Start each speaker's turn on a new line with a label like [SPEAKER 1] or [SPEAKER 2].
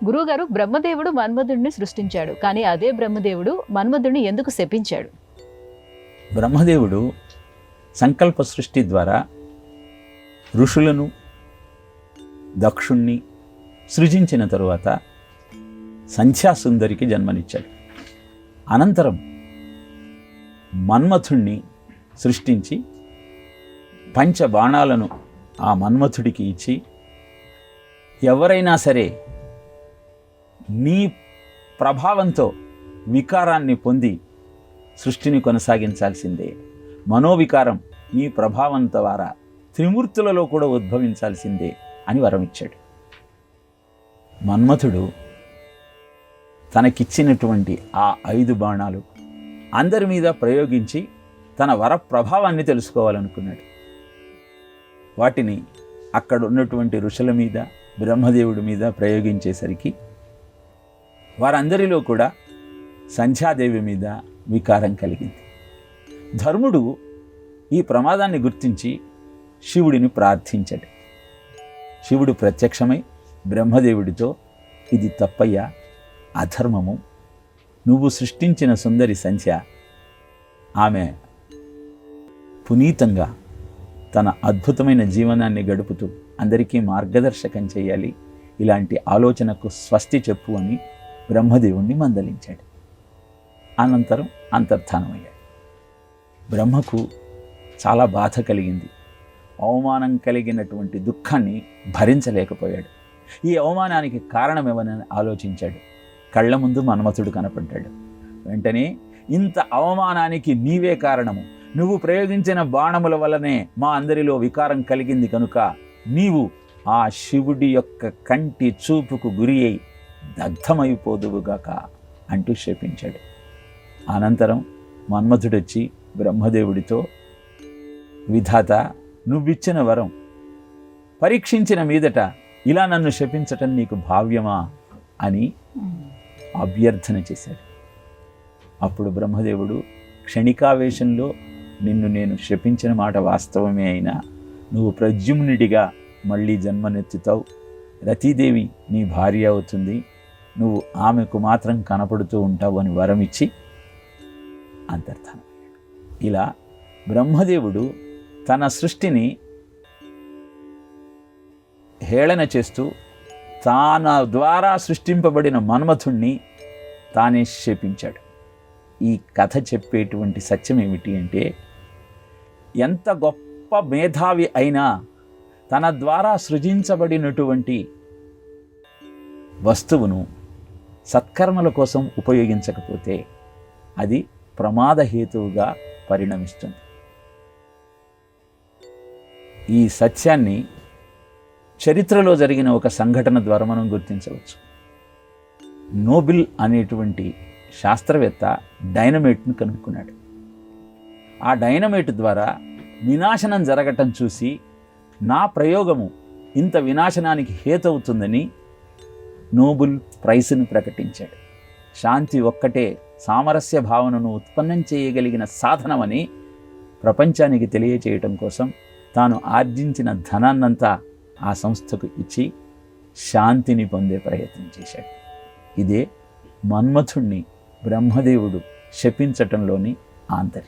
[SPEAKER 1] గురువుగారు, బ్రహ్మదేవుడు మన్మధుడిని సృష్టించాడు, కానీ అదే బ్రహ్మదేవుడు మన్మధుడిని ఎందుకు శపించాడు?
[SPEAKER 2] బ్రహ్మదేవుడు సంకల్ప సృష్టి ద్వారా ఋషులను, దక్షుణ్ణి సృజించిన తరువాత సంధ్యాసుందరికి జన్మనిచ్చాడు. అనంతరం మన్మథుణ్ణి సృష్టించి పంచబాణాలను ఆ మన్మథుడికి ఇచ్చి, ఎవరైనా సరే నీ ప్రభావంతో వికారాన్ని పొంది సృష్టిని కొనసాగించాల్సిందే, మనోవికారం నీ ప్రభావం ద్వారా త్రిమూర్తులలో కూడా ఉద్భవించాల్సిందే అని వరమిచ్చాడు. మన్మథుడు తనకిచ్చినటువంటి ఆ 5 బాణాలు అందరి మీద ప్రయోగించి తన వర ప్రభావాన్ని తెలుసుకోవాలనుకున్నాడు. వాటిని అక్కడ ఉన్నటువంటి ఋషుల మీద, బ్రహ్మదేవుడి మీద ప్రయోగించేసరికి వారందరిలో కూడా సంధ్యాదేవి మీద వికారం కలిగింది. ధర్ముడు ఈ ప్రమాదాన్ని గుర్తించి శివుడిని ప్రార్థించాడు. శివుడు ప్రత్యక్షమై బ్రహ్మదేవుడితో, ఇది తప్పయ్యా, అధర్మము. నువ్వు సృష్టించిన సుందరి సంధ్య, ఆమె పునీతంగా తన అద్భుతమైన జీవనాన్ని గడుపుతూ అందరికీ మార్గదర్శకం చేయాలి, ఇలాంటి ఆలోచనకు స్వస్తి చెప్పు అని బ్రహ్మదేవుణ్ణి మందలించాడు. అనంతరం అంతర్ధానమయ్యాడు. బ్రహ్మకు చాలా బాధ కలిగింది. అవమానం కలిగినటువంటి దుఃఖాన్ని భరించలేకపోయాడు. ఈ అవమానానికి కారణమేమని ఆలోచించాడు. కళ్ళ ముందు మన్మథుడు కనపడ్డాడు. వెంటనే, ఇంత అవమానానికి నీవే కారణము, నువ్వు ప్రయోగించిన బాణముల వల్లనే మా అందరిలో వికారం కలిగింది కనుక నీవు ఆ శివుడి యొక్క కంటి చూపుకు గురి అయి దగ్ధమైపోదువుగాక అంటూ శపించాడు. అనంతరం మన్మథుడొచ్చి బ్రహ్మదేవుడితో, విధాత, నువ్విచ్చిన వరం పరీక్షించిన మీదట ఇలా నన్ను శపించటం నీకు భావ్యమా అని అభ్యర్థన చేశాడు. అప్పుడు బ్రహ్మదేవుడు, క్షణికావేశంలో నిన్ను నేను శపించిన మాట వాస్తవమే అయినా నువ్వు ప్రద్యుమ్నుడిగా మళ్ళీ జన్మనెత్తుతావు, రతీదేవి నీ భార్య అవుతుంది, నువ్వు ఆమెకు మాత్రం కనపడుతూ ఉంటావు అని వరమిచ్చి అంతర్ధానమయ్యాడు. ఇలా బ్రహ్మదేవుడు తన సృష్టిని హేళన చేస్తూ తన ద్వారా సృష్టింపబడిన మన్మథుణ్ణి తానే శపించాడు. ఈ కథ చెప్పేటువంటి సత్యం ఏమిటి అంటే, ఎంత గొప్ప మేధావి అయినా తన ద్వారా సృజించబడినటువంటి వస్తువును సత్కర్మల కోసం ఉపయోగించకపోతే అది ప్రమాదహేతువుగా పరిణమిస్తుంది. ఈ సత్యాన్ని చరిత్రలో జరిగిన ఒక సంఘటన ద్వారా మనం గుర్తించవచ్చు. నోబెల్ అనేటువంటి శాస్త్రవేత్త డైనమైట్ను కనుక్కున్నాడు. ఆ డైనమైట్ ద్వారా వినాశనం జరగటం చూసి, నా ప్రయోగము ఇంత వినాశనానికి హేతవుతుందని నోబెల్ ప్రైజ్ను ప్రకటించాడు. శాంతి ఒక్కటే సామరస్య భావనను ఉత్పన్నం చేయగలిగిన సాధనమని ప్రపంచానికి తెలియచేయటం కోసం తాను ఆర్జించిన ధనాన్నంతా ఆ సంస్థకు ఇచ్చి శాంతిని పొందే ప్రయత్నం చేశాడు. ఇదే మన్మథుణ్ణి బ్రహ్మదేవుడు శపించటంలోని ఆంతర్యం.